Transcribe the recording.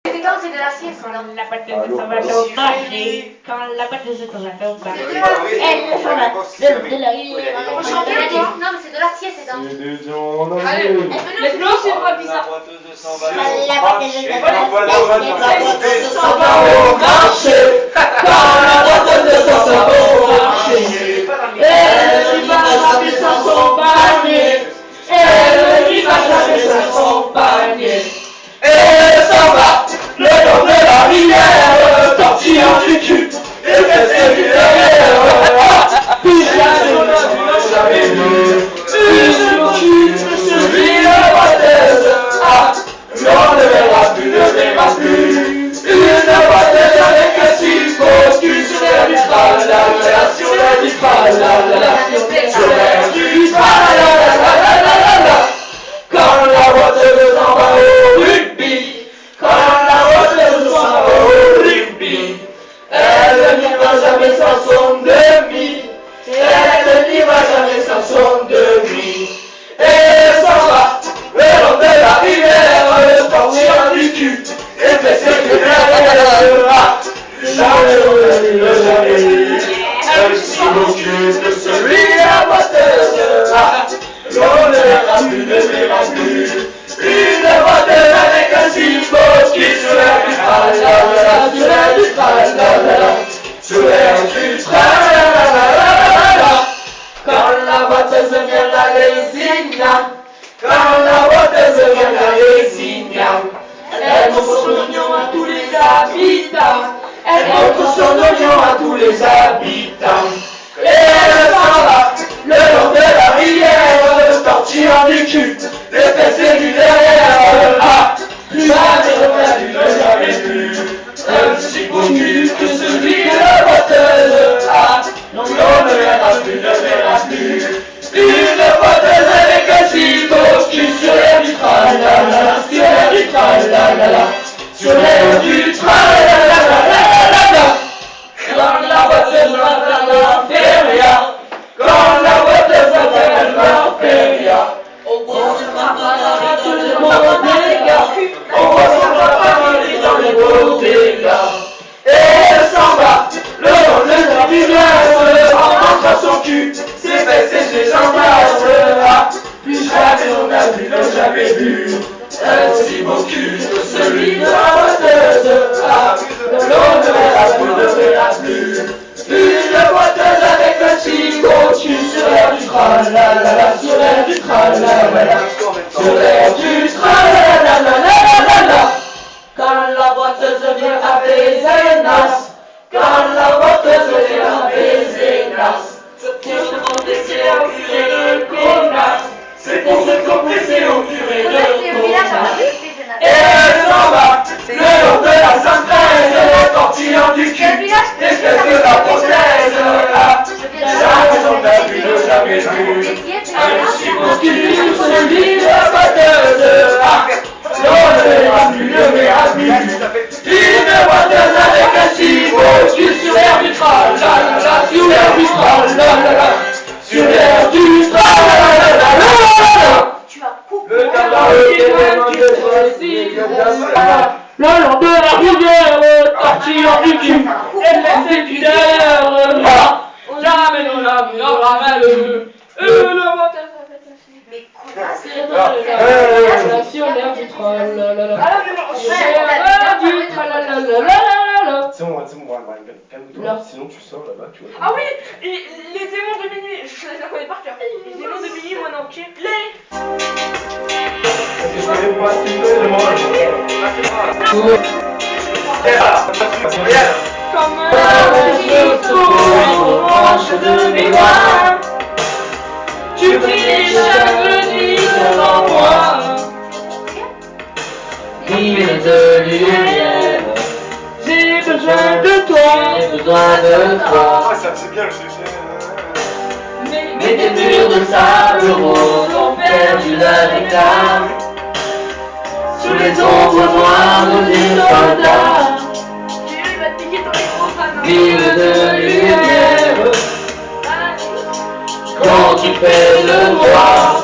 C'est quand c'est de l'acier, ça. Quand la pâte s'en va tomber, quand la pâte s'en va tomber, elle s'en va de la rivière. On chante bien, non, mais c'est de l'acier, c'est dans. C'est des gens en Allez, Les plombs, c'est pas bizarre. La boîte s'en va au marché. Quand la boîte s'en va au marché. Elle qui va jamais sans son panier. Elle qui va jamais sans son panier. Elle s'en va le long de la rivière, tortillant du cul et fessée du derrière. Puis jamais vu une moquille, celui de Boiteuse. Ah, l'on ne verra plus une Boiteuse avec un cipot qui sur l'air du tralala, sur l'air du tralala, sur l'air du tralala. Quand la Boiteuse s'en va au rugby, quand la Boiteuse s'en va au rugby, elle n'ira jamais sans son demi, elle n'ira jamais sans son demi. Et elle s'en va le long de la rivière, tortillant du cul et fessée du derrière. Jamais on ne l'a jamais vu, elle s'y occupe de celui de la Boiteuse. L'on ne verra plus une Boiteuse avec un cipot qui sur l'air du tralala, sur l'air du tralala, sur l'air du tralala. Quand la Boiteuse vient la lésigna, quand la Boiteuse vient la lésigna, elle montre son oignon à tous les habitants, elle montre son oignon à tous les habitants. Et elle s'en va le long de la rivière, tortillant du cul, les fessées du derrière. Ah, jamais vu un si beau cul que celui de la Boiteuse. Ah, non, l'on ne verra plus une Boiteuse avec un si beau cul sur l'air du tralala, sur l'air du tralala, sur l'air du tralala. Quand la Boiteuse va vers la feria, quand la Boiteuse va vers la feria, au bout de ma parade, tout le monde est gars, on voit son papa dans les bodegas. Et elle s'en va le long de la rivière, en montrant son cul, ses fesses et ses embrasses. Plus jamais on n'a jamais vu un si beau cul que celui de la Boiteuse. Ah, l'on ne verra plus une Boiteuse avec un si beau cul sur l'air du tralala, sur l'air du tralala, sur l'air du tralala. Quand la Boiteuse vient à Bézénas, quand la Boiteuse vient à Bézénas, c'est pour se compresser au purée de connasse, c'est pour se compresser au purée de connasse. Et elle s'en va le long de la synthèse, tortillant du cul et fessée de la prothèse. Jamais on n'a jamais vu un si beau cul, celui de la Boiteuse. L'on ne verra plus une Boiteuse avec un si beau cul sur l'air du tralala, sur l'air du tralala, sur l'air du tralala. Le cabaret est vraiment de choisir le long de la rivière, tortillant du cul et fessée du derrière. Jamais on n'a vu un ramène. Mais connasse, Sur l'air du tralala, sur l'air du tralala. C'est bon, calme-toi, sinon tu sors là-bas, tu vois. Ah oui, et les démons de minuit, je les connais par cœur. Les démons de minuit, moi non, ok. Comme un gifle aux branches de mes doigts, tu brilles chaque nuit devant moi. Ville de lumière, j'ai besoin de toi, j'ai besoin de toi. Ah, ça c'est bien le sujet. Mais tes murs de sable rose ont perdu leur éclat sous les ombres noires des soldats. Il va te piquer ton micro, fan. Ville de lumière, quand tu fais le noir.